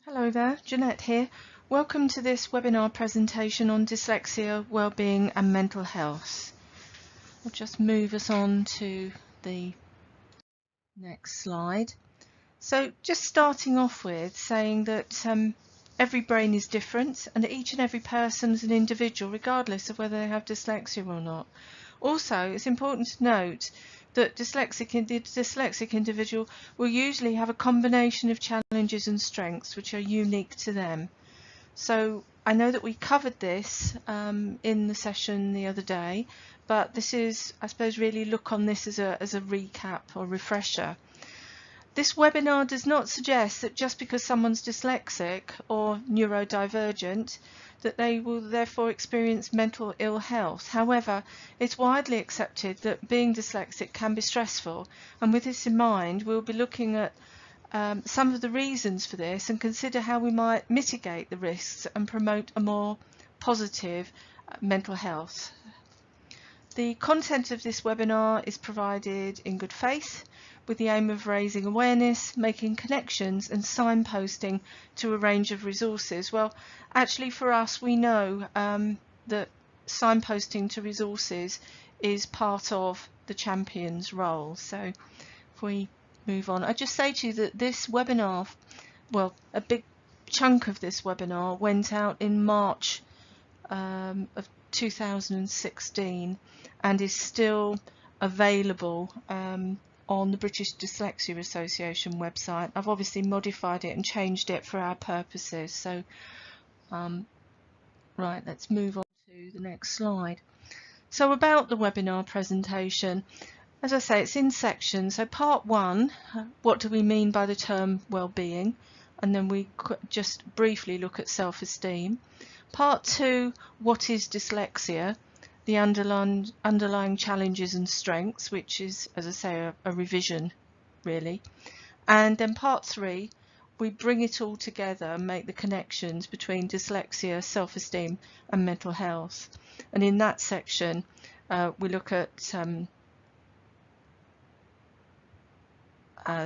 Hello there, Jeanette here. Welcome to this webinar presentation on dyslexia, wellbeing and mental health. I'll just move us on to the next slide. So just starting off with saying that every brain is different and each and every person is an individual regardless of whether they have dyslexia or not. Also, it's important to note that the dyslexic individual will usually have a combination of challenges and strengths which are unique to them. So I know that we covered this in the session the other day, but this is, I suppose, really look on this as a recap or refresher. This webinar does not suggest that just because someone's dyslexic or neurodivergent that they will therefore experience mental ill health. However, it's widely accepted that being dyslexic can be stressful, and with this in mind we'll be looking at some of the reasons for this and consider how we might mitigate the risks and promote a more positive mental health. The content of this webinar is provided in good faith with the aim of raising awareness, making connections and signposting to a range of resources. Well, actually for us we know that signposting to resources is part of the Champions role. So if we move on, I just say to you that this webinar, well, a big chunk of this webinar went out in March of 2016 and is still available on the British Dyslexia Association website. I've obviously modified it and changed it for our purposes. So right, let's move on to the next slide. So about the webinar presentation, as I say, it's in sections. So part one, what do we mean by the term well-being? And then we just briefly look at self-esteem. Part two, what is dyslexia? The underlying challenges and strengths, which is, as I say, a revision really. And then part three, we bring it all together and make the connections between dyslexia, self-esteem and mental health. And in that section we look at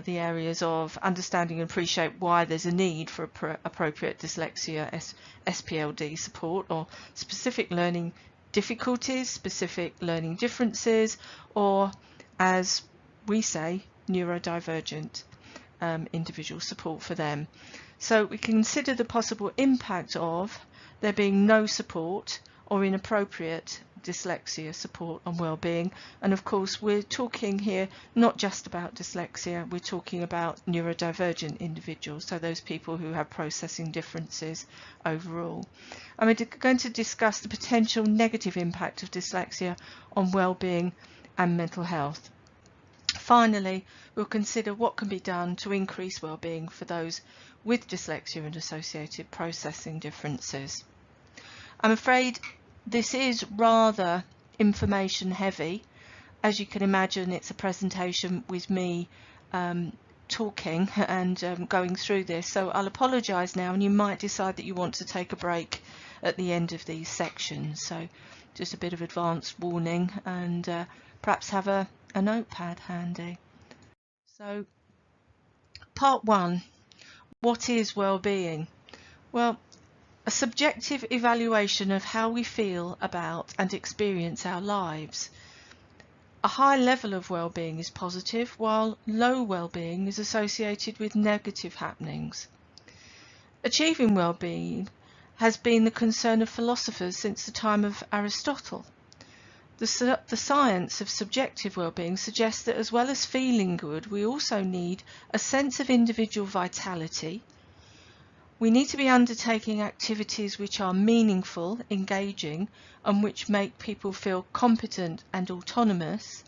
the areas of understanding and appreciate why there's a need for appropriate dyslexia SPLD support, or specific learning difficulties, specific learning differences, or as we say, neurodivergent individual support for them. So we consider the possible impact of there being no support or inappropriate dyslexia support on well-being, and of course we're talking here not just about dyslexia, we're talking about neurodivergent individuals, so those people who have processing differences overall. And we're going to discuss the potential negative impact of dyslexia on well-being and mental health. Finally, we'll consider what can be done to increase well-being for those with dyslexia and associated processing differences. I'm afraid this is rather information heavy. As you can imagine, it's a presentation with me talking and going through this, so I'll apologise now, and you might decide that you want to take a break at the end of these sections. So just a bit of advance warning, and perhaps have a notepad handy. So part one, what is well-being? Well, a subjective evaluation of how we feel about and experience our lives. A high level of well-being is positive, while low well-being is associated with negative happenings. Achieving well-being has been the concern of philosophers since the time of Aristotle. The science of subjective well-being suggests that as well as feeling good, we also need a sense of individual vitality. We need to be undertaking activities which are meaningful, engaging, and which make people feel competent and autonomous.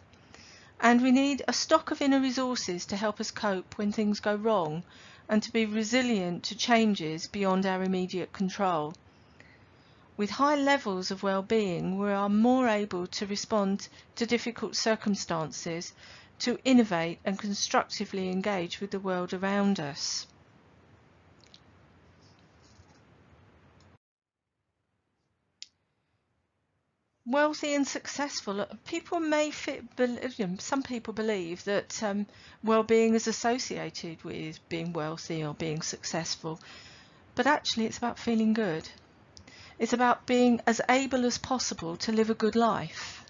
And we need a stock of inner resources to help us cope when things go wrong, and to be resilient to changes beyond our immediate control. With high levels of well-being, we are more able to respond to difficult circumstances, to innovate and constructively engage with the world around us. Wealthy and successful, people may some people believe that well-being is associated with being wealthy or being successful. but actually it's about feeling good. It's about being as able as possible to live a good life.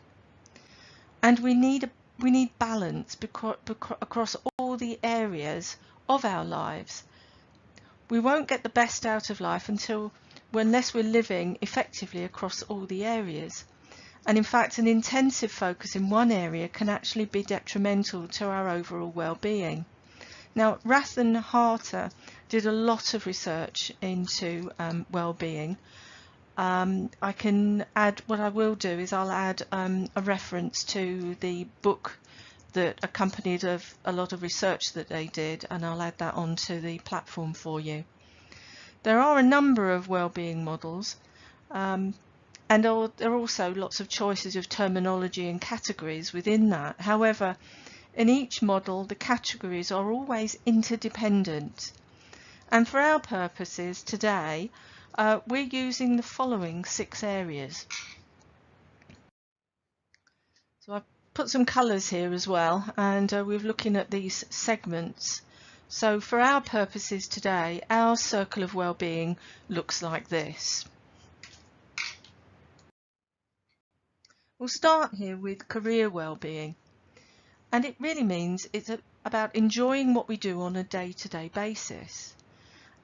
And we need balance across all the areas of our lives. We won't get the best out of life unless we're living effectively across all the areas. And in fact, an intensive focus in one area can actually be detrimental to our overall well-being. Now, Rath and Harter did a lot of research into well-being. I can add, what I will do is I'll add a reference to the book that accompanied a lot of research that they did, and I'll add that onto the platform for you. There are a number of well-being models, and there are also lots of choices of terminology and categories within that. However, in each model, the categories are always interdependent. And for our purposes today, we're using the following 6 areas. So I've put some colours here as well, and we're looking at these segments. So for our purposes today, our circle of well-being looks like this. We'll start here with career well-being, and it really means it's about enjoying what we do on a day-to-day basis.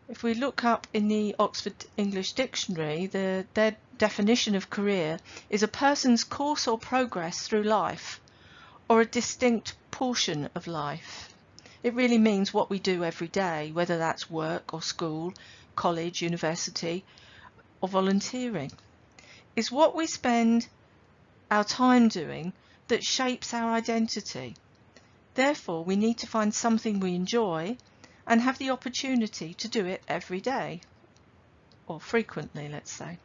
If we look up in the Oxford English Dictionary, their definition of career is a person's course or progress through life, or a distinct portion of life. It really means what we do every day, whether that's work or school, college, university, or volunteering. It's what we spend our time doing that shapes our identity. Therefore, we need to find something we enjoy and have the opportunity to do it every day, or frequently, let's say.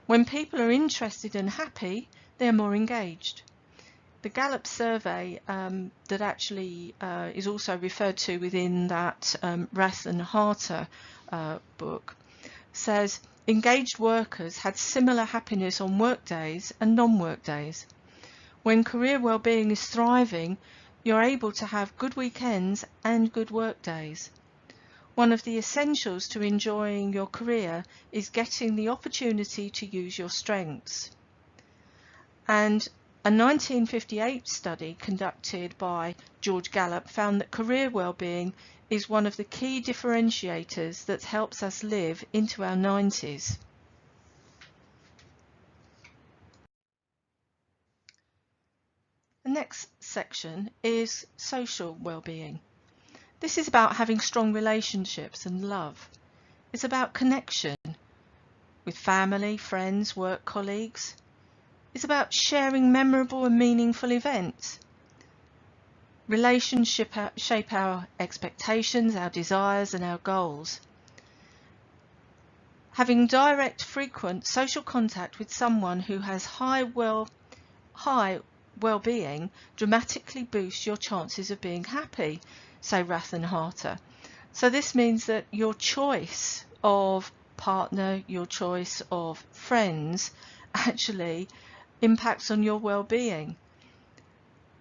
When people are interested and happy, they're more engaged. The Gallup survey that actually is also referred to within that Rath and Harter book says engaged workers had similar happiness on work days and non-work days. When career well-being is thriving, you're able to have good weekends and good work days. One of the essentials to enjoying your career is getting the opportunity to use your strengths. And a 1958 study conducted by George Gallup found that career well-being is one of the key differentiators that helps us live into our 90s. The next section is social well-being. This is about having strong relationships and love. It's about connection with family, friends, work colleagues. It's about sharing memorable and meaningful events. Relationships shape our expectations, our desires, and our goals. Having direct, frequent social contact with someone who has high well-being dramatically boosts your chances of being happy, say Rath and Harter. So this means that your choice of partner, your choice of friends actually impacts on your well-being.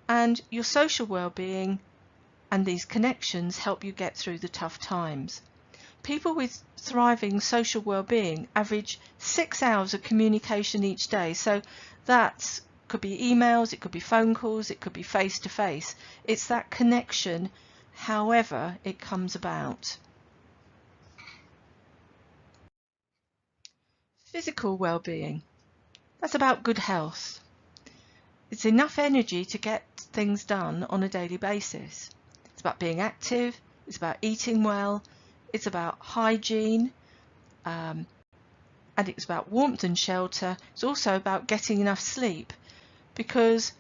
And your social well-being and these connections help you get through the tough times. People with thriving social well-being average 6 hours of communication each day. So that could be emails, it could be phone calls, it could be face-to-face. It's that connection, however it comes about. Physical well-being. That's about good health. It's enough energy to get things done on a daily basis. It's about being active, it's about eating well, it's about hygiene, and it's about warmth and shelter. It's also about getting enough sleep, because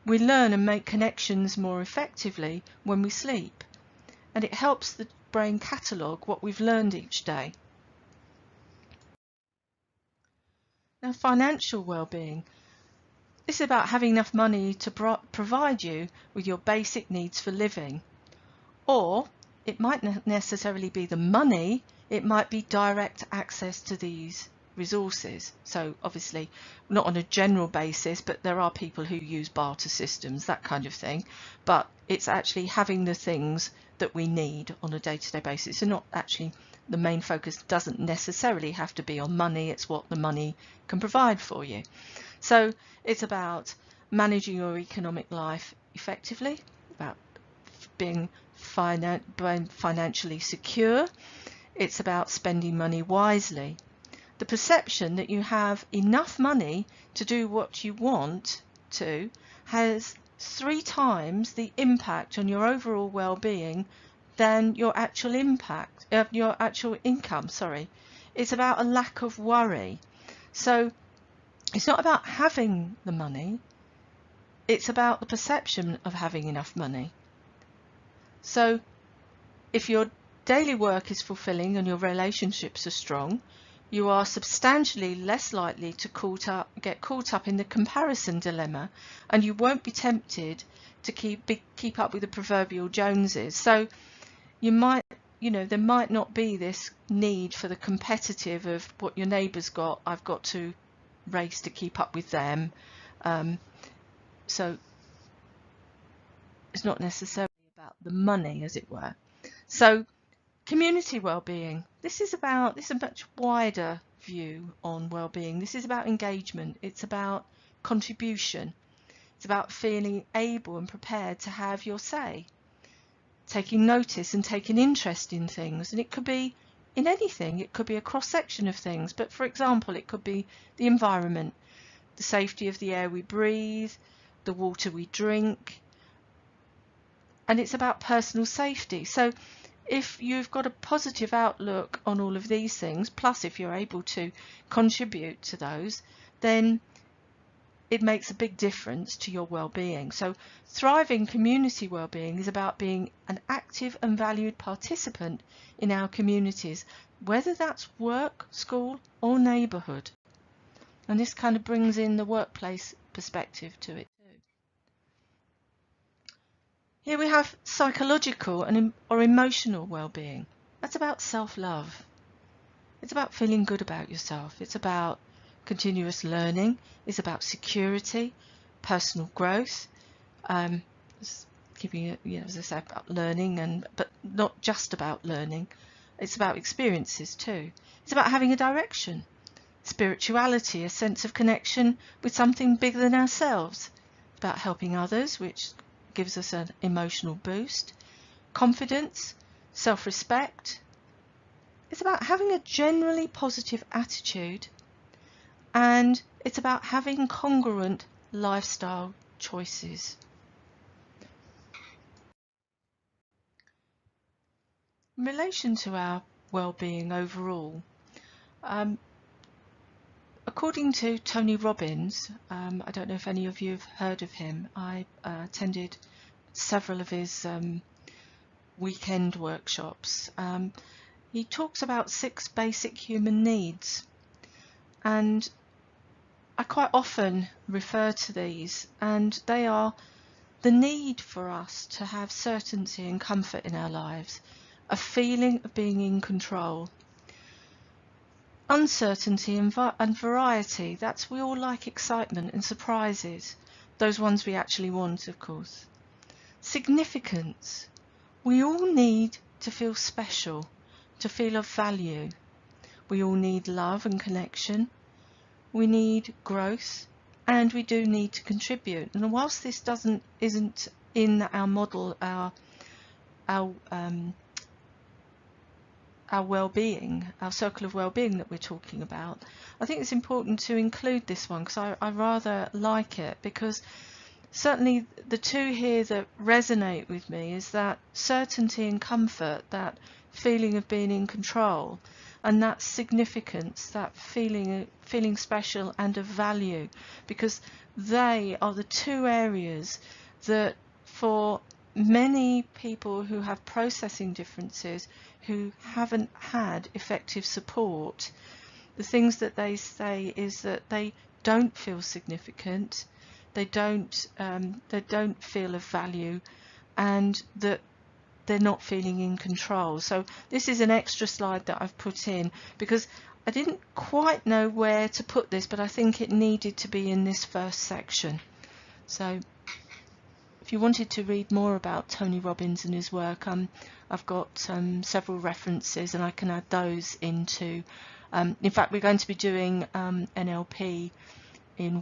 we learn and make connections more effectively when we sleep, and it helps the brain catalogue what we've learned each day. Now, financial well-being. This is about having enough money to provide you with your basic needs for living. Or it might not necessarily be the money, it might be direct access to these resources. So obviously not on a general basis, but there are people who use barter systems, that kind of thing. But it's actually having the things that we need on a day-to-day basis. So not actually, the main focus doesn't necessarily have to be on money, it's what the money can provide for you. So it's about managing your economic life effectively, about being financially secure. It's about spending money wisely. The perception that you have enough money to do what you want to has 3 times the impact on your overall well-being than your actual income. It's about a lack of worry. So it's not about having the money, it's about the perception of having enough money. So if your daily work is fulfilling and your relationships are strong, you are substantially less likely to get caught up in the comparison dilemma, and you won't be tempted to keep up with the proverbial Joneses. So there might not be this need for the competitive of what your neighbour's got, I've got to race to keep up with them. So it's not necessarily about the money, as it were. So community well-being. This is a much wider view on well-being. This is about engagement. It's about contribution. It's about feeling able and prepared to have your say, taking notice and taking interest in things. And it could be in anything. It could be a cross-section of things. But for example, it could be the environment, the safety of the air we breathe, the water we drink. And it's about personal safety. So if you've got a positive outlook on all of these things, plus if you're able to contribute to those, then it makes a big difference to your well-being. So thriving community well-being is about being an active and valued participant in our communities, whether that's work, school or neighbourhood. And this kind of brings in the workplace perspective to it. Here we have psychological or emotional well-being. That's about self-love. It's about feeling good about yourself. It's about continuous learning. It's about security, personal growth. Giving it, as I said, about learning, but not just about learning. It's about experiences too. It's about having a direction, spirituality, a sense of connection with something bigger than ourselves. It's about helping others, which gives us an emotional boost, confidence, self-respect. It's about having a generally positive attitude, and it's about having congruent lifestyle choices. In relation to our well-being overall, according to Tony Robbins, I don't know if any of you have heard of him. I attended several of his weekend workshops. He talks about 6 basic human needs, and I quite often refer to these, and they are the need for us to have certainty and comfort in our lives, a feeling of being in control, uncertainty and variety. That's, we all like excitement and surprises, those ones we actually want, of course. Significance. We all need to feel special, to feel of value. We all need love and connection. We need growth, and we do need to contribute. And whilst this isn't in our model, our well-being, our circle of well-being that we're talking about, I think it's important to include this one because I rather like it, because certainly the two here that resonate with me is that certainty and comfort, that feeling of being in control, and that significance, that feeling special and of value, because they are the 2 areas that for many people who have processing differences, who haven't had effective support, the things that they say is that they don't feel significant, they don't feel of value, and that they're not feeling in control. So this is an extra slide that I've put in because I didn't quite know where to put this, but I think it needed to be in this first section. So if you wanted to read more about Tony Robbins and his work, I've got several references, and I can add those into. In fact, we're going to be doing NLP in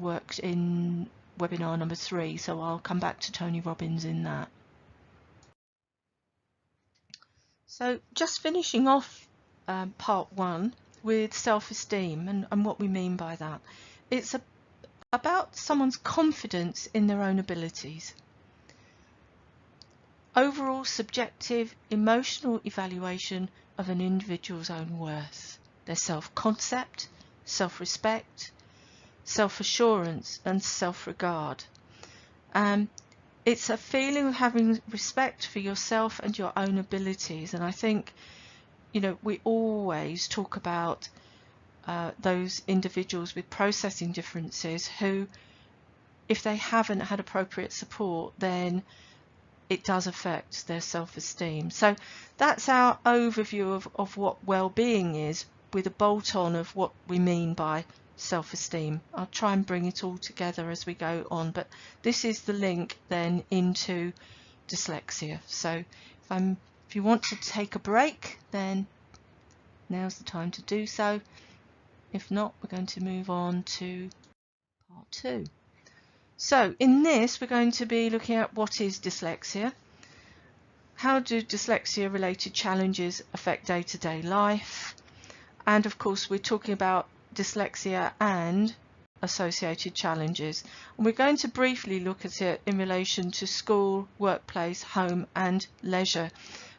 webinar number 3, so I'll come back to Tony Robbins in that. So just finishing off part 1 with self-esteem and what we mean by that. It's about someone's confidence in their own abilities. Overall subjective emotional evaluation of an individual's own worth, their self-concept, self-respect, self-assurance and self-regard. It's a feeling of having respect for yourself and your own abilities, and I think, you know, we always talk about those individuals with processing differences who, if they haven't had appropriate support, then it does affect their self-esteem. So that's our overview of what well-being is, with a bolt-on of what we mean by self-esteem. I'll try and bring it all together as we go on, but this is the link then into dyslexia. So if you want to take a break, then now's the time to do so. If not, we're going to move on to part 2. So in this, we're going to be looking at what is dyslexia, how do dyslexia related challenges affect day-to-day life, and of course we're talking about dyslexia and associated challenges. And we're going to briefly look at it in relation to school, workplace, home and leisure,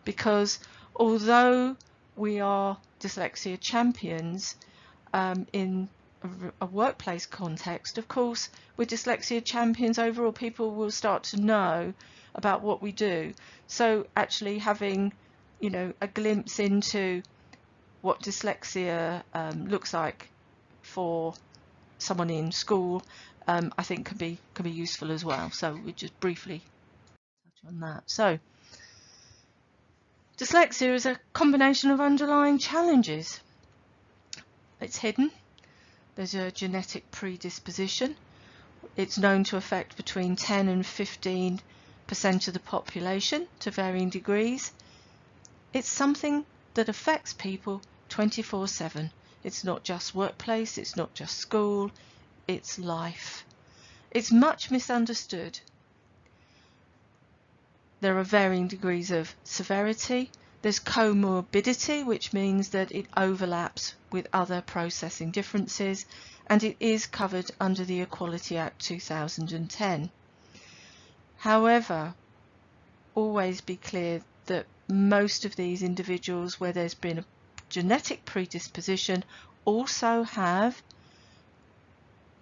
because although we are dyslexia champions in a workplace context, of course with dyslexia champions overall people will start to know about what we do. So actually having, you know, a glimpse into what dyslexia looks like for someone in school, I think can be useful as well. So we just briefly touch on that. So dyslexia is a combination of underlying challenges. It's hidden. There's a genetic predisposition. It's known to affect between 10 and 15% of the population to varying degrees. It's something that affects people 24/7. It's not just workplace, it's not just school, it's life. It's much misunderstood. There are varying degrees of severity. There's comorbidity, which means that it overlaps with other processing differences, and it is covered under the Equality Act 2010. However, always be clear that most of these individuals where there's been a genetic predisposition also have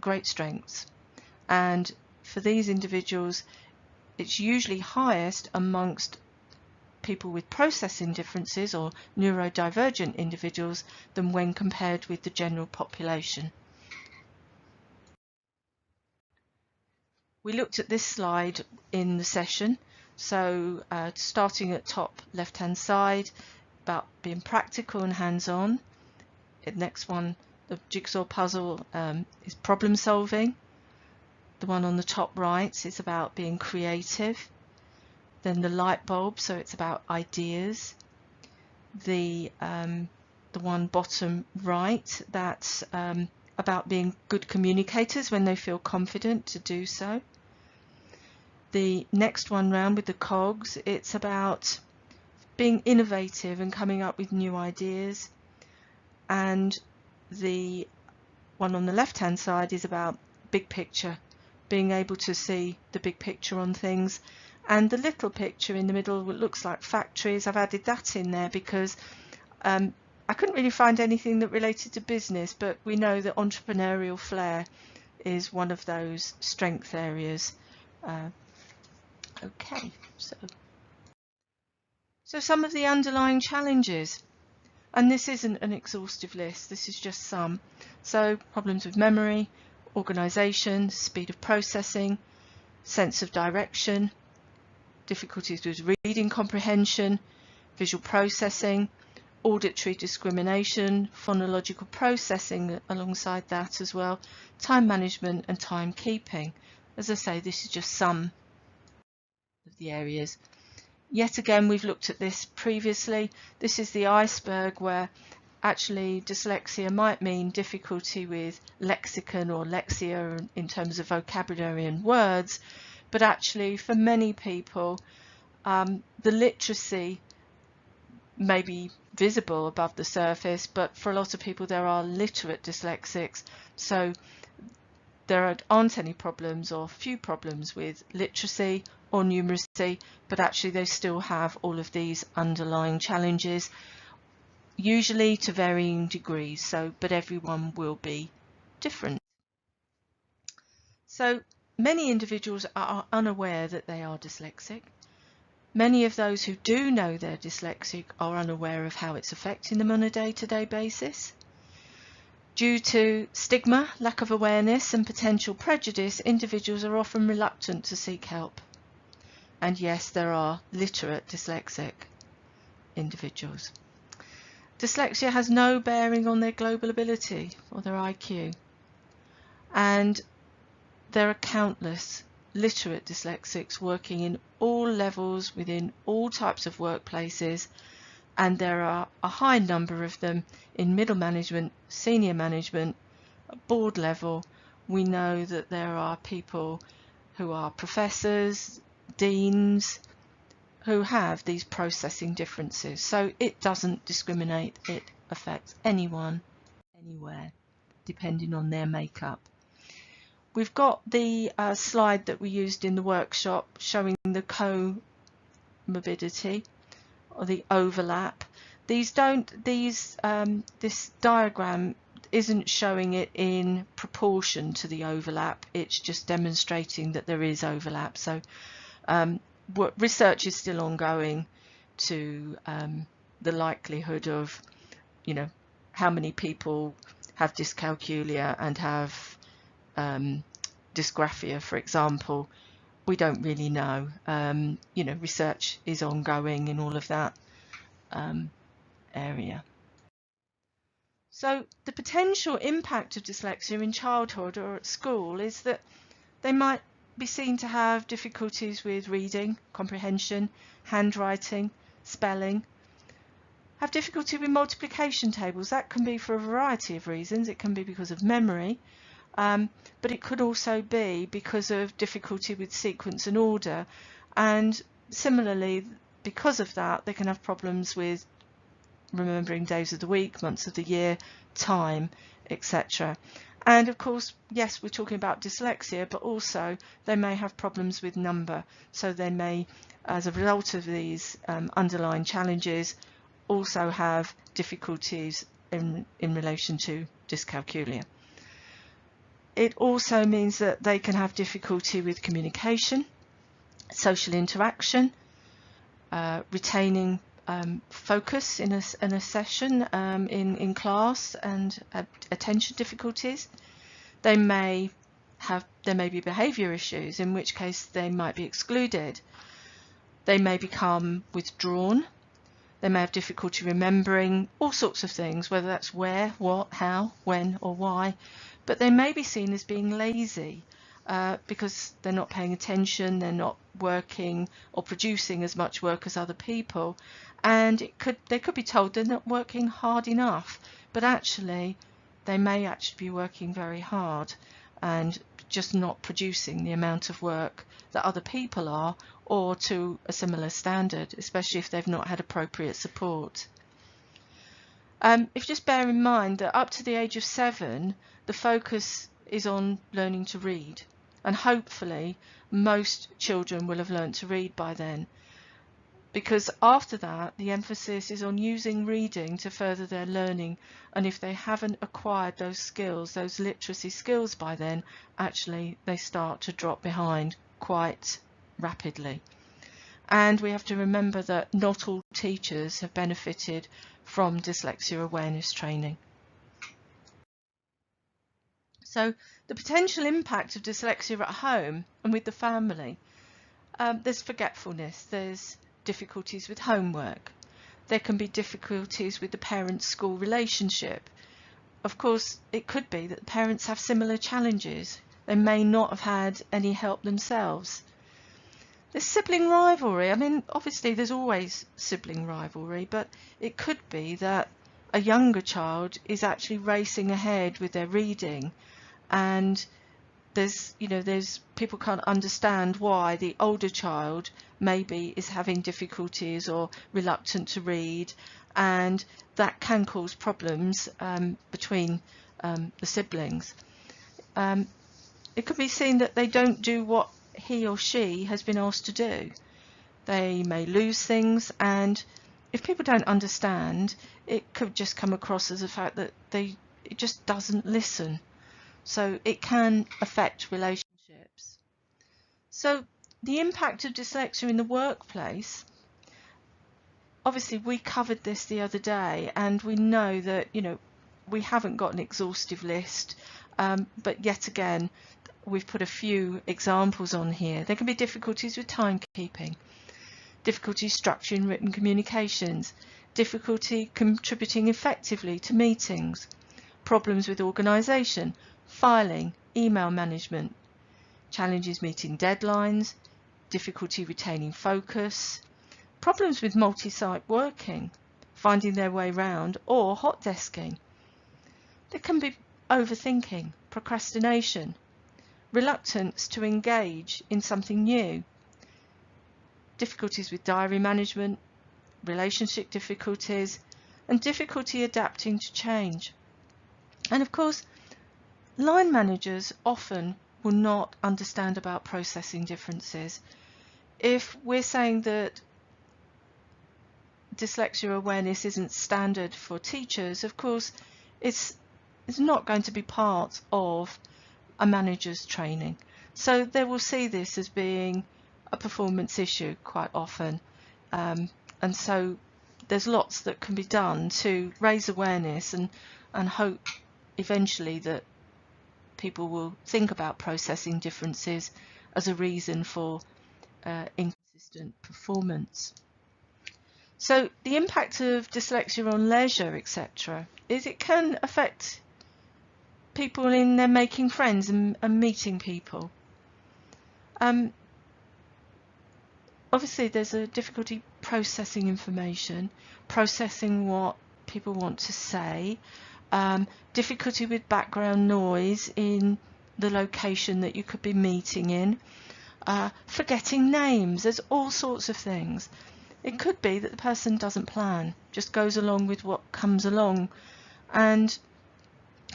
great strengths, and for these individuals it's usually highest amongst people with processing differences or neurodivergent individuals than when compared with the general population. We looked at this slide in the session, so starting at top left hand side about being practical and hands-on. The next one, the jigsaw puzzle, is problem solving. The one on the top right is about being creative. Then the light bulb, so it's about ideas. The one bottom right, that's about being good communicators when they feel confident to do so. The next one round with the cogs, it's about being innovative and coming up with new ideas. And the one on the left hand side is about big picture, being able to see the big picture on things. And the little picture in the middle looks like factories. I've added that in there because I couldn't really find anything that related to business, but we know that entrepreneurial flair is one of those strength areas. Okay, so some of the underlying challenges, and this isn't an exhaustive list, this is just some. So problems with memory, organisation, speed of processing, sense of direction, difficulties with reading comprehension, visual processing, auditory discrimination, phonological processing alongside that as well, time management and timekeeping. As I say, this is just some. the areas. Yet again, we've looked at this previously. This is the iceberg where actually dyslexia might mean difficulty with lexicon or lexia in terms of vocabulary and words, but actually for many people the literacy may be visible above the surface, but for a lot of people there are literate dyslexics, so there aren't any problems or few problems with literacy or numeracy, but actually they still have all of these underlying challenges, usually to varying degrees, but everyone will be different. So many individuals are unaware that they are dyslexic. Many of those who do know they're dyslexic are unaware of how it's affecting them on a day-to-day basis. Due to stigma, lack of awareness and potential prejudice, individuals are often reluctant to seek help. And yes, there are literate dyslexic individuals. Dyslexia has no bearing on their global ability or their IQ. And there are countless literate dyslexics working in all levels within all types of workplaces, and there are a high number of them in middle management, senior management, board level. We know that there are people who are professors, deans, who have these processing differences. So it doesn't discriminate, it affects anyone, anywhere, depending on their makeup. We've got the slide that we used in the workshop showing the comorbidity or the overlap. This diagram isn't showing it in proportion to the overlap, it's just demonstrating that there is overlap. So research is still ongoing to the likelihood of, how many people have dyscalculia and have dysgraphia, for example. We don't really know. Research is ongoing in all of that area. So the potential impact of dyslexia in childhood or at school is that they might be seen to have difficulties with reading, comprehension, handwriting, spelling, have difficulty with multiplication tables. That can be for a variety of reasons. It can be because of memory, but it could also be because of difficulty with sequence and order, and similarly because of that they can have problems with remembering days of the week, months of the year, time, etc. And of course, yes, we're talking about dyslexia, but also they may have problems with number, so they may, as a result of these underlying challenges, also have difficulties in relation to dyscalculia. It also means that they can have difficulty with communication, social interaction, retaining focus in a session in class, and attention difficulties. There may be behaviour issues, in which case they might be excluded. They may become withdrawn. They may have difficulty remembering all sorts of things, whether that's where, what, how, when or why, but they may be seen as being lazy because they're not paying attention, they're not working or producing as much work as other people, and they could be told they're not working hard enough, but actually they may actually be working very hard and just not producing the amount of work that other people are, or to a similar standard, especially if they've not had appropriate support. If you just bear in mind that up to the age of 7, the focus is on learning to read, and hopefully most children will have learnt to read by then, because after that the emphasis is on using reading to further their learning, and if they haven't acquired those skills, those literacy skills by then, actually they start to drop behind quite rapidly. And we have to remember that not all teachers have benefited from dyslexia awareness training. So the potential impact of dyslexia at home and with the family, there's forgetfulness, there's difficulties with homework, there can be difficulties with the parent-school relationship. Of course, it could be that the parents have similar challenges. They may not have had any help themselves. There's sibling rivalry. I mean, obviously there's always sibling rivalry, but it could be that a younger child is actually racing ahead with their reading, and there's people can't understand why the older child maybe is having difficulties or reluctant to read, and that can cause problems between the siblings. It could be seen that they don't do what he or she has been asked to do. They may lose things, and if people don't understand, it could just come across as the fact that it just doesn't listen. So it can affect relationships. So the impact of dyslexia in the workplace, obviously we covered this the other day, and we know that we haven't got an exhaustive list, but yet again we've put a few examples on here. There can be difficulties with timekeeping, difficulty structuring written communications, difficulty contributing effectively to meetings, problems with organisation, filing, email management, challenges meeting deadlines, difficulty retaining focus, problems with multi-site working, finding their way round, or hot desking. There can be overthinking, procrastination, reluctance to engage in something new, difficulties with diary management, relationship difficulties, and difficulty adapting to change. And of course, line managers often will not understand about processing differences. If we're saying that dyslexia awareness isn't standard for teachers, of course, it's not going to be part of a manager's training. So they will see this as being a performance issue quite often. And so there's lots that can be done to raise awareness and hope eventually that people will think about processing differences as a reason for inconsistent performance. So the impact of dyslexia on leisure, etc., is it can affect people in their making friends and meeting people. Obviously there's a difficulty processing information, processing what people want to say, difficulty with background noise in the location that you could be meeting in, forgetting names. There's all sorts of things. It could be that the person doesn't plan, just goes along with what comes along, and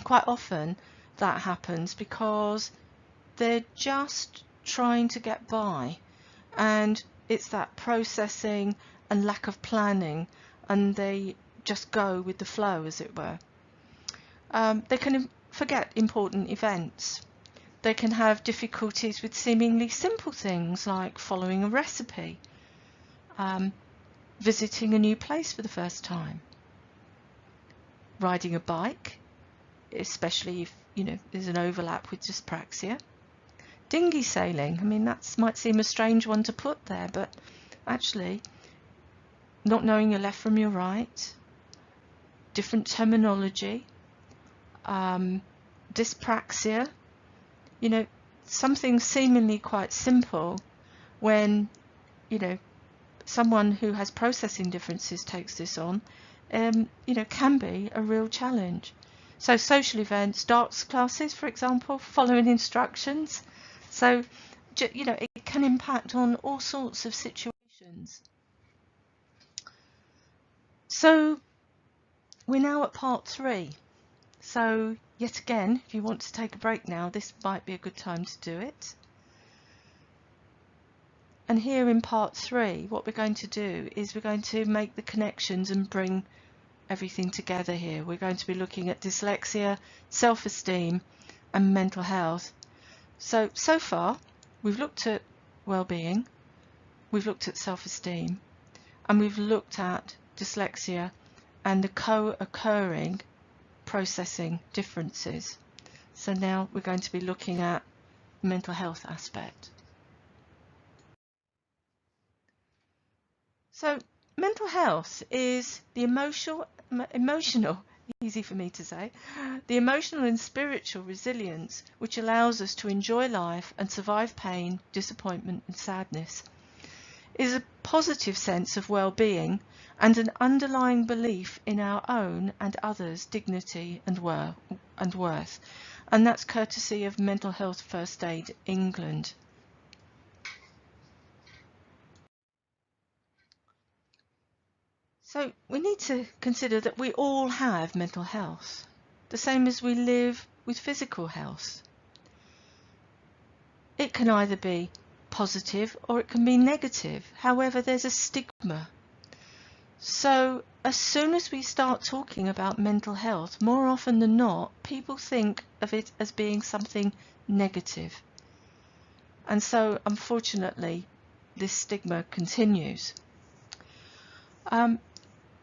quite often that happens because they're just trying to get by, and it's that processing and lack of planning, and they just go with the flow, as it were. They can forget important events. They can have difficulties with seemingly simple things like following a recipe, visiting a new place for the first time, riding a bike, especially if there's an overlap with dyspraxia. Dinghy sailing, I mean, that might seem a strange one to put there, but actually not knowing your left from your right, different terminology, dyspraxia, something seemingly quite simple when someone who has processing differences takes this on, can be a real challenge. So social events, dance classes, for example, following instructions. So, it can impact on all sorts of situations. So we're now at part 3. So yet again, if you want to take a break now, this might be a good time to do it. And here in part 3, what we're going to do is we're going to make the connections and bring everything together here. We're going to be looking at dyslexia, self-esteem and mental health. So far we've looked at well-being, we've looked at self-esteem, and we've looked at dyslexia and the co-occurring processing differences. So now we're going to be looking at the mental health aspect. So mental health is the emotional, easy for me to say, the emotional and spiritual resilience which allows us to enjoy life and survive pain, disappointment and sadness. is a positive sense of well-being and an underlying belief in our own and others' dignity and worth. And that's courtesy of Mental Health First Aid England. So we need to consider that we all have mental health, the same as we live with physical health. It can either be positive or it can be negative. However, there's a stigma. So as soon as we start talking about mental health, more often than not, people think of it as being something negative. And so, unfortunately, this stigma continues.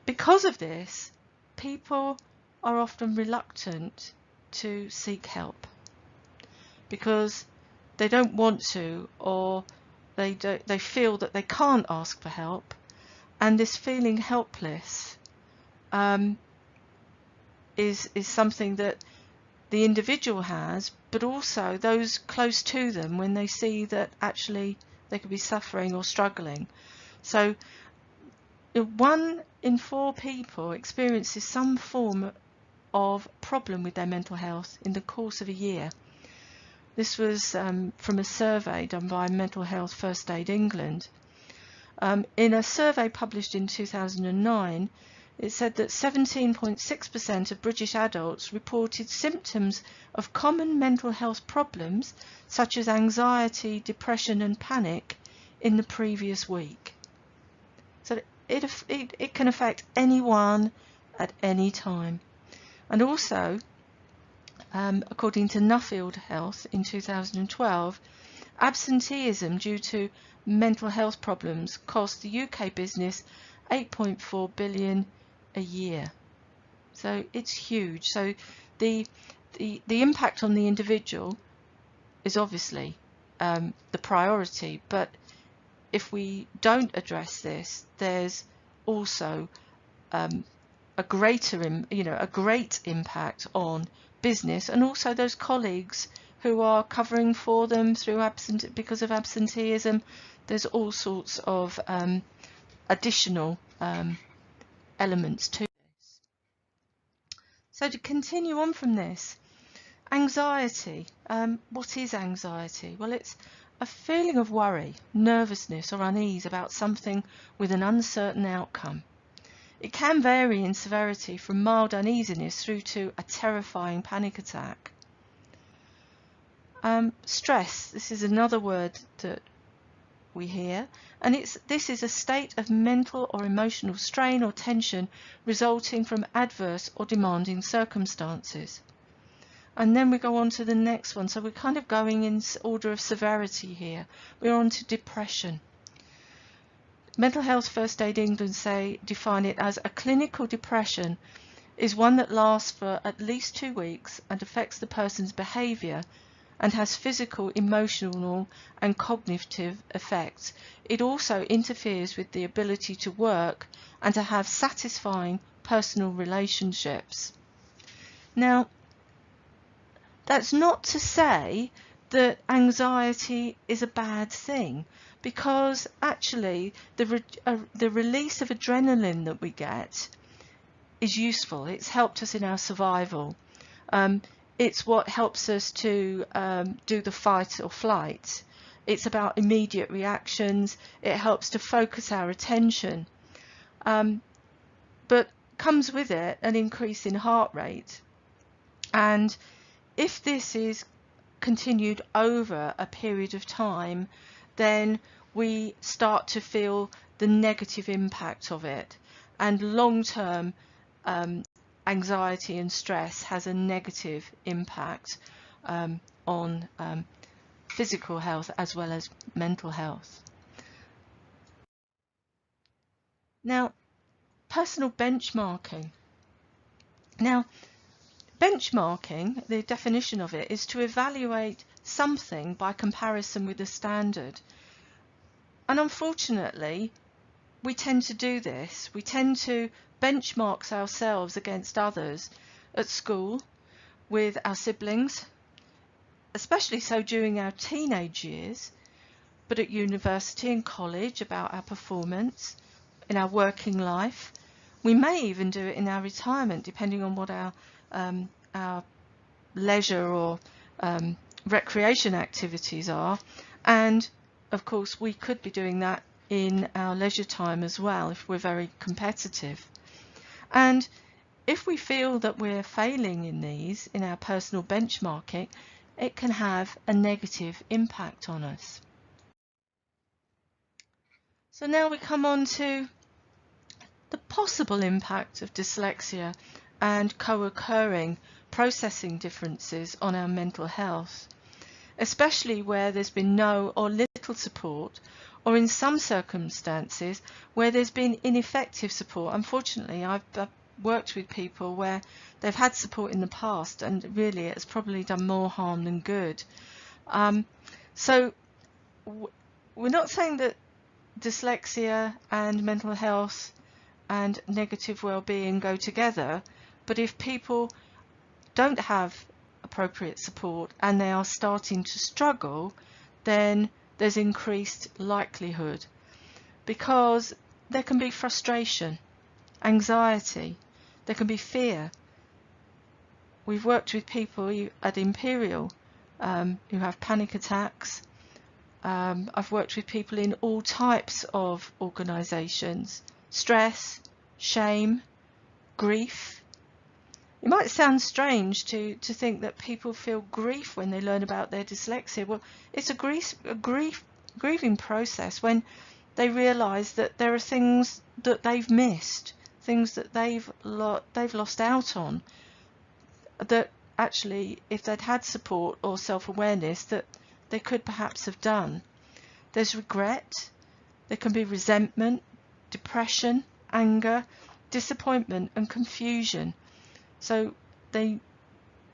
Because of this, people are often reluctant to seek help because they don't want to, or they feel that they can't ask for help, and this feeling helpless is something that the individual has, but also those close to them when they see that actually they could be suffering or struggling. So 1 in 4 people experiences some form of problem with their mental health in the course of a year. This was from a survey done by Mental Health First Aid England. In a survey published in 2009, it said that 17.6% of British adults reported symptoms of common mental health problems such as anxiety, depression and panic in the previous week. So it can affect anyone at any time. And also, according to Nuffield Health in 2012, absenteeism due to mental health problems cost the UK business 8.4 billion a year. So it's huge. So the impact on the individual is obviously the priority, but if we don't address this, there's also a great impact on business and also those colleagues who are covering for them through because of absenteeism. There's all sorts of additional elements to this. So to continue on from this, anxiety. What is anxiety? Well, it's a feeling of worry, nervousness or unease about something with an uncertain outcome. It can vary in severity from mild uneasiness through to a terrifying panic attack. Stress, this is another word that we hear, and this is a state of mental or emotional strain or tension resulting from adverse or demanding circumstances. And then we go on to the next one, so we're kind of going in order of severity here. We're on to depression. Mental Health First Aid England define it as a clinical depression is one that lasts for at least 2 weeks and affects the person's behaviour and has physical, emotional and cognitive effects. It also interferes with the ability to work and to have satisfying personal relationships. Now, that's not to say that anxiety is a bad thing, because actually the release of adrenaline that we get is useful. It's helped us in our survival. It's what helps us to do the fight or flight. It's about immediate reactions. It helps to focus our attention. But comes with it an increase in heart rate. And if this is continued over a period of time, then we start to feel the negative impact of it. And long-term anxiety and stress has a negative impact on physical health as well as mental health. Now, personal benchmarking. Now, benchmarking, the definition of it, is to evaluate something by comparison with a standard. And unfortunately, we tend to do this. We tend to benchmark ourselves against others at school, with our siblings, especially so during our teenage years, but at university and college about our performance, in our working life. We may even do it in our retirement, depending on what our leisure or recreation activities are. And of course, we could be doing that in our leisure time as well if we're very competitive. And if we feel that we're failing in these, in our personal benchmarking, it can have a negative impact on us. So now we come on to the possible impact of dyslexia and co-occurring processing differences on our mental health, especially where there's been no or little support, or in some circumstances where there's been ineffective support. Unfortunately, I've worked with people where they've had support in the past and really it's probably done more harm than good. So we're not saying that dyslexia and mental health and negative well-being go together, but if people don't have appropriate support and they are starting to struggle, then there's increased likelihood, because there can be frustration, anxiety, there can be fear. We've worked with people at Imperial who have panic attacks. I've worked with people in all types of organisations. Stress, shame, grief. It might sound strange to think that people feel grief when they learn about their dyslexia. Well, it's a grieving process when they realise that there are things that they've missed, things that they've lost out on, that actually, if they'd had support or self-awareness, that they could perhaps have done. There's regret, there can be resentment, depression, anger, disappointment and confusion. So they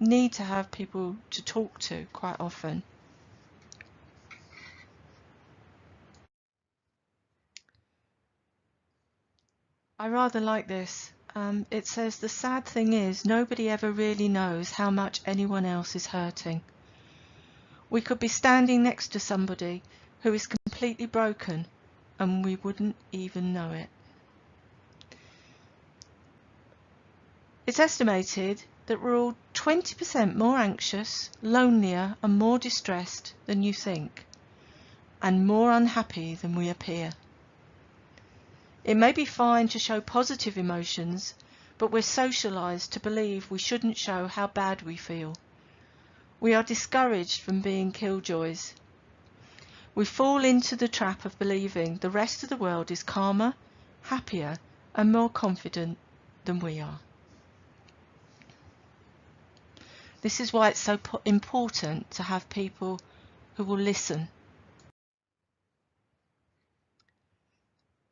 need to have people to talk to quite often. I rather like this. It says, the sad thing is nobody ever really knows how much anyone else is hurting. We could be standing next to somebody who is completely broken and we wouldn't even know it. It's estimated that we're all 20% more anxious, lonelier and more distressed than you think, and more unhappy than we appear. It may be fine to show positive emotions, but we're socialised to believe we shouldn't show how bad we feel. We are discouraged from being killjoys. We fall into the trap of believing the rest of the world is calmer, happier and more confident than we are. This is why it's so important to have people who will listen.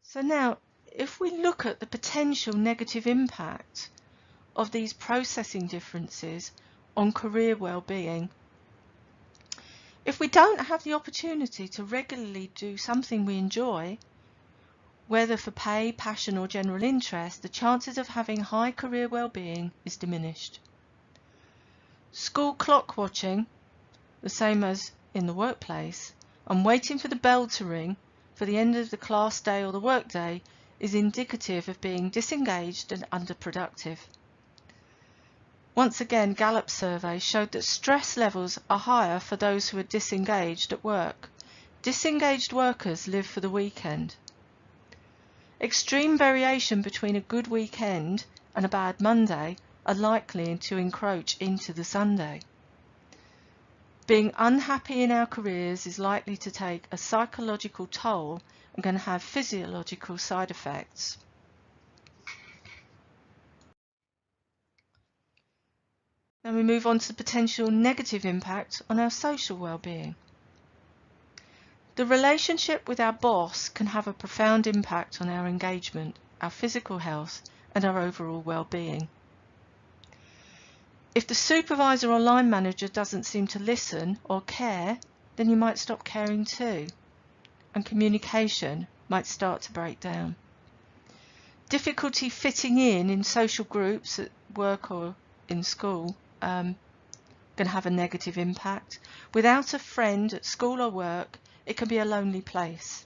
So now, if we look at the potential negative impact of these processing differences on career well-being, if we don't have the opportunity to regularly do something we enjoy, whether for pay, passion or general interest, the chances of having high career well-being is diminished. School clock watching, the same as in the workplace, and waiting for the bell to ring for the end of the class day or the work day is indicative of being disengaged and underproductive. Once again, Gallup's survey showed that stress levels are higher for those who are disengaged at work. Disengaged workers live for the weekend. Extreme variation between a good weekend and a bad Monday are likely to encroach into the Sunday. Being unhappy in our careers is likely to take a psychological toll and can have physiological side effects. Then we move on to the potential negative impact on our social well-being. The relationship with our boss can have a profound impact on our engagement, our physical health and our overall well-being. If the supervisor or line manager doesn't seem to listen or care, then you might stop caring too, and communication might start to break down. Difficulty fitting in social groups at work or in school can have a negative impact. Without a friend at school or work, It can be a lonely place.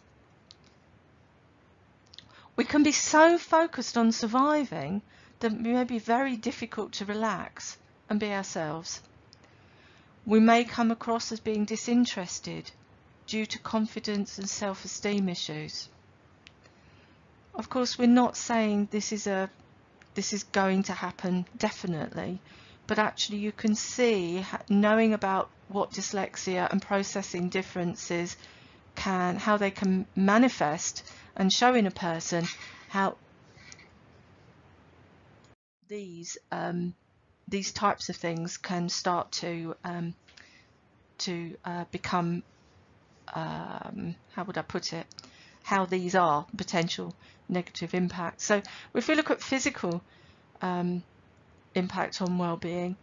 We can be so focused on surviving that it may be very difficult to relax and be ourselves. We may come across as being disinterested due to confidence and self-esteem issues. Of course, we're not saying this is going to happen definitely, but actually you can see, knowing about what dyslexia and processing differences how they can manifest and show in a person, how these types of things can start to become, how would I put it, how these are potential negative impacts. So if we look at physical impact on well-being,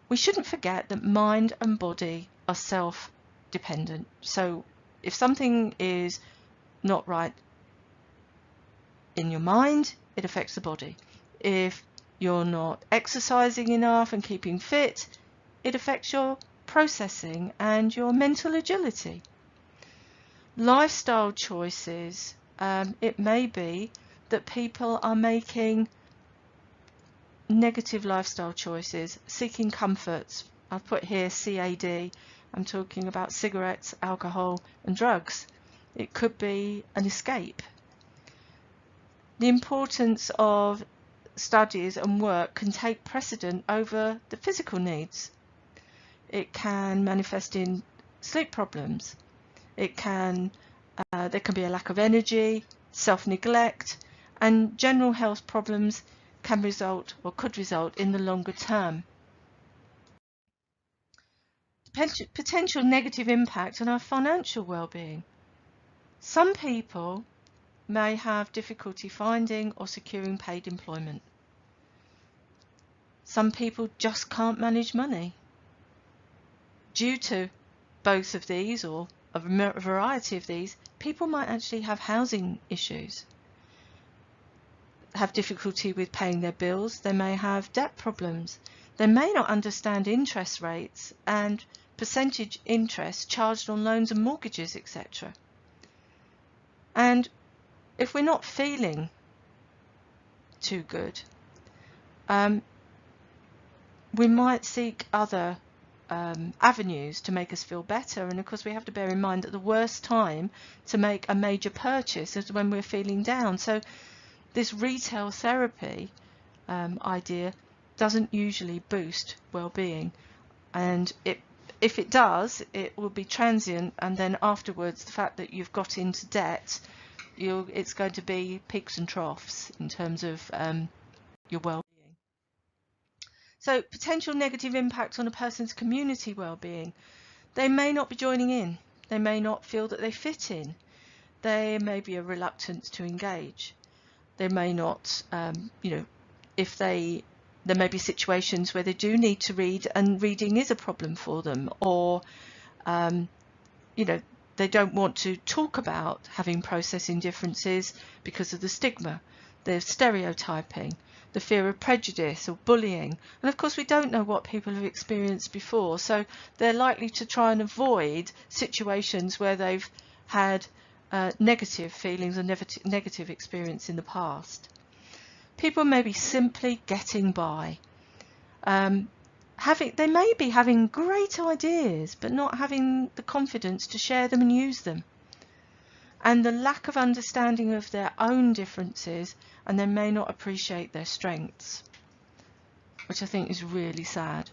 we shouldn't forget that mind and body are self-dependent. So if something is not right in your mind, it affects the body. If you're not exercising enough and keeping fit, it affects your processing and your mental agility. Lifestyle choices, it may be that people are making negative lifestyle choices, seeking comforts. I've put here CAD. I'm talking about cigarettes, alcohol and drugs. It could be an escape. The importance of studies and work can take precedent over the physical needs. It can manifest in sleep problems. There can be a lack of energy, self-neglect, and general health problems can result or could result in the longer term. Potential negative impact on our financial well-being. Some people may have difficulty finding or securing paid employment. Some people just can't manage money. Due to both of these, or a variety of these, people might actually have housing issues, have difficulty with paying their bills. They may have debt problems. They may not understand interest rates and percentage interest charged on loans and mortgages, etc. And if we're not feeling too good, we might seek other avenues to make us feel better. And of course we have to bear in mind that the worst time to make a major purchase is when we're feeling down. So this retail therapy idea doesn't usually boost well-being, and if it does, it will be transient, and then afterwards the fact that you've got into debt, it's going to be peaks and troughs in terms of your well-being. So potential negative impact on a person's community well-being. They may not be joining in. They may not feel that they fit in. There may be a reluctance to engage. They may not, there may be situations where they do need to read and reading is a problem for them, or they don't want to talk about having processing differences because of the stigma, the stereotyping, the fear of prejudice or bullying. And of course we don't know what people have experienced before, so they're likely to try and avoid situations where they've had negative feelings and negative experience in the past. People may be simply getting by. They may be having great ideas but not having the confidence to share them and use them. And the lack of understanding of their own differences, and they may not appreciate their strengths, which I think is really sad.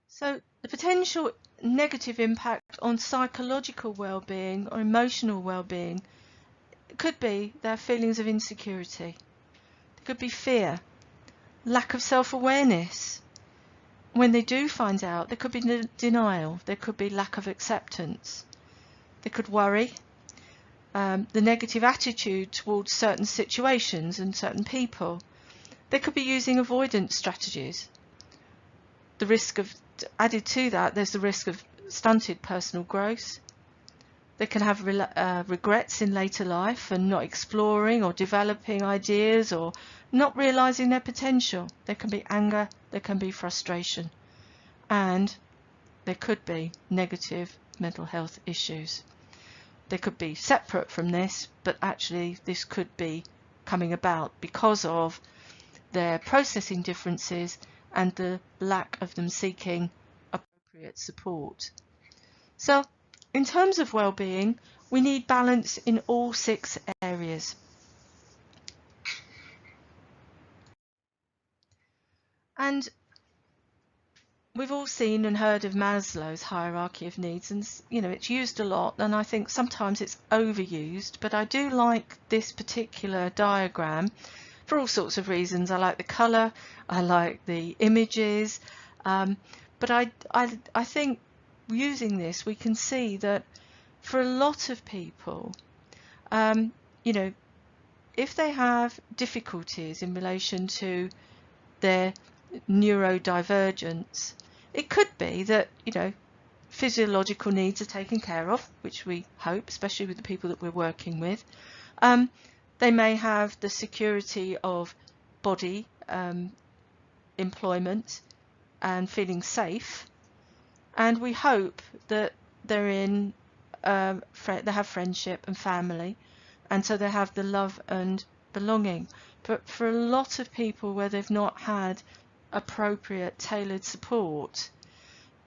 So the potential negative impact on psychological well-being or emotional well-being could be their feelings of insecurity. There could be fear, lack of self-awareness. When they do find out, there could be denial, there could be lack of acceptance. They could worry, the negative attitude towards certain situations and certain people. They could be using avoidance strategies. The risk of, added to that, there's the risk of stunted personal growth. They can have regrets in later life and not exploring or developing ideas or not realizing their potential. There can be anger, there can be frustration, and there could be negative mental health issues. They could be separate from this, but actually this could be coming about because of their processing differences and the lack of them seeking appropriate support. So, in terms of well-being, we need balance in all 6 areas. And we've all seen and heard of Maslow's hierarchy of needs, and it's used a lot, and I think sometimes it's overused, but I do like this particular diagram for all sorts of reasons. I like the colour, I like the images, but I think using this we can see that for a lot of people, if they have difficulties in relation to their neurodivergence, it could be that physiological needs are taken care of, which we hope, especially with the people that we're working with. They may have the security of body, employment, and feeling safe, and we hope that they're in they have friendship and family, and so they have the love and belonging. But for a lot of people where they've not had appropriate tailored support,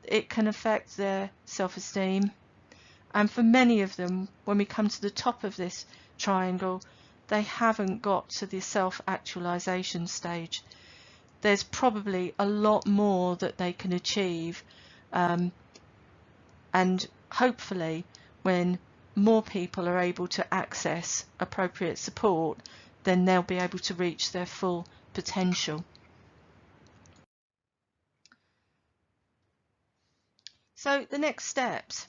it can affect their self-esteem, and for many of them, when we come to the top of this triangle, they haven't got to the self-actualization stage. There's probably a lot more that they can achieve, and hopefully when more people are able to access appropriate support, then they'll be able to reach their full potential. So the next steps: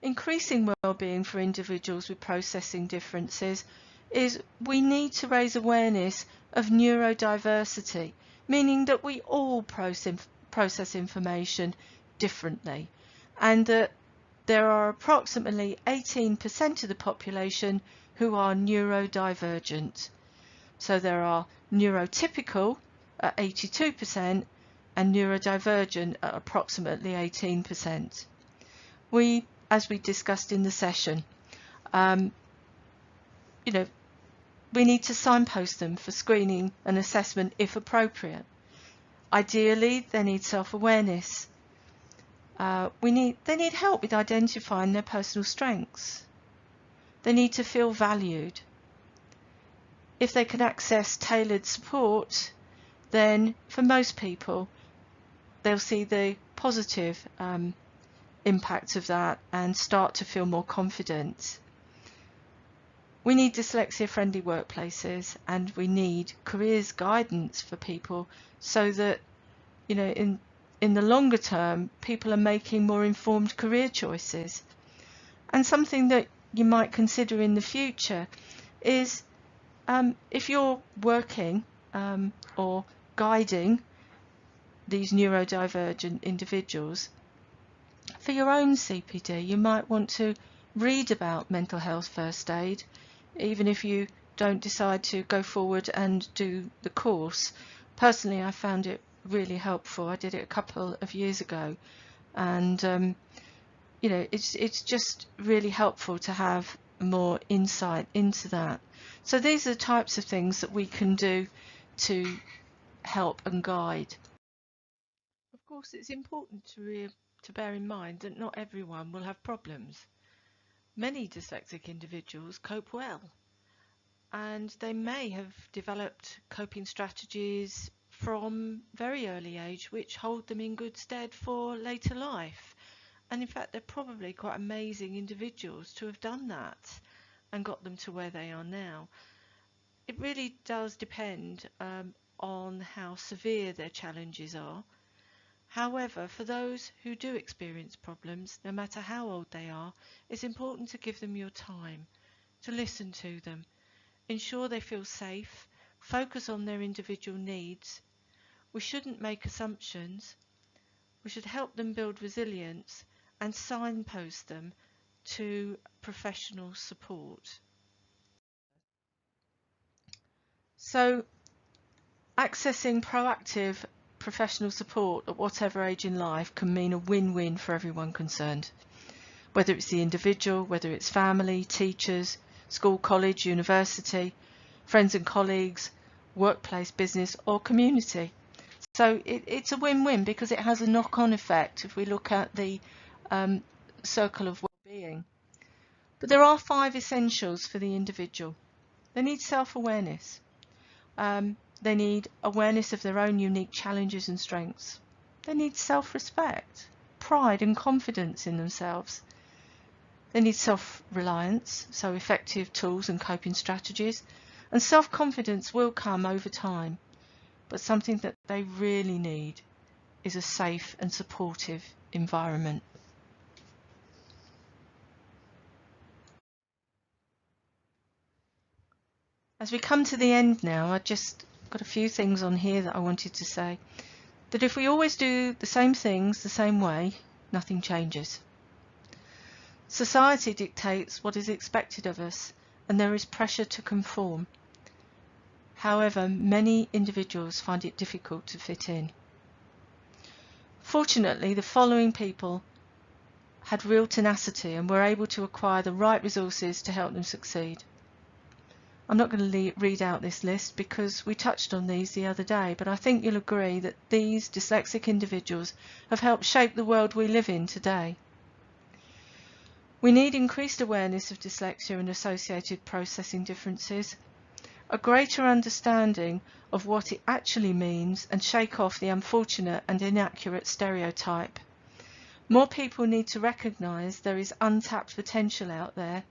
increasing well-being for individuals with processing differences is we need to raise awareness of neurodiversity, meaning that we all process information differently, and that there are approximately 18% of the population who are neurodivergent. So there are neurotypical at 82% and neurodivergent at approximately 18%. As we discussed in the session, we need to signpost them for screening and assessment if appropriate. Ideally, they need self-awareness. They need help with identifying their personal strengths. They need to feel valued. If they can access tailored support, then for most people, they'll see the positive impact of that and start to feel more confident. We need dyslexia-friendly workplaces, and we need careers guidance for people so that, in the longer term, people are making more informed career choices. And something that you might consider in the future is if you're working or guiding these neurodivergent individuals, for your own CPD, you might want to read about mental health first aid, even if you don't decide to go forward and do the course. Personally, I found it really helpful. I did it a couple of years ago, and it's just really helpful to have more insight into that. So these are the types of things that we can do to help and guide. Of course, it's important to bear in mind that not everyone will have problems. Many dyslexic individuals cope well, and they may have developed coping strategies from very early age which hold them in good stead for later life. And in fact, they're probably quite amazing individuals to have done that and got them to where they are now. It really does depend on how severe their challenges are. However, for those who do experience problems, no matter how old they are, it's important to give them your time, to listen to them, ensure they feel safe, focus on their individual needs. We shouldn't make assumptions. We should help them build resilience and signpost them to professional support. So, accessing proactive professional support at whatever age in life can mean a win-win for everyone concerned. whether it's the individual, whether it's family, teachers, school, college, university, friends and colleagues, workplace, business or community. So it's a win-win because it has a knock-on effect if we look at the circle of well-being. But there are 5 essentials for the individual. They need self-awareness. They need awareness of their own unique challenges and strengths. They need self-respect, pride and confidence in themselves. They need self-reliance, so effective tools and coping strategies. And self-confidence will come over time. But something that they really need is a safe and supportive environment. As we come to the end now, I just got a few things on here that I wanted to say. That if we always do the same things the same way, nothing changes. Society dictates what is expected of us, and there is pressure to conform. However, many individuals find it difficult to fit in. Fortunately, the following people had real tenacity and were able to acquire the right resources to help them succeed. I'm not going to read out this list because we touched on these the other day, but I think you'll agree that these dyslexic individuals have helped shape the world we live in today. We need increased awareness of dyslexia and associated processing differences, a greater understanding of what it actually means, and shake off the unfortunate and inaccurate stereotype. More people need to recognise there is untapped potential out there.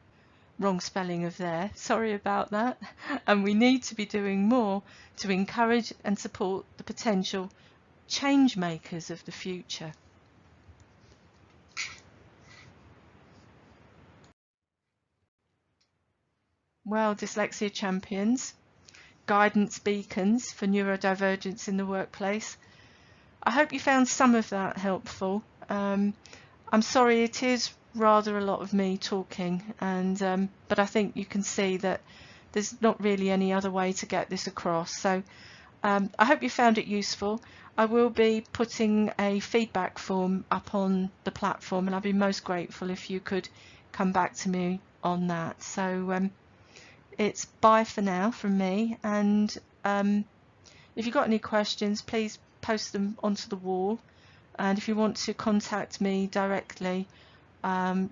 Wrong spelling of there, sorry about that. And we need to be doing more to encourage and support the potential change makers of the future. Well, Dyslexia Champions, guidance beacons for neurodivergence in the workplace. I hope you found some of that helpful. I'm sorry, it is rather a lot of me talking, and but I think you can see that there's not really any other way to get this across. So I hope you found it useful. I will be putting a feedback form up on the platform, and I'd be most grateful if you could come back to me on that. So it's bye for now from me, and if you've got any questions, please post them onto the wall, and if you want to contact me directly,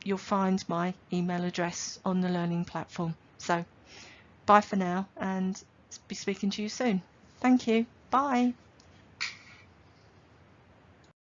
you'll find my email address on the learning platform. So bye for now, and be speaking to you soon. Thank you. Bye.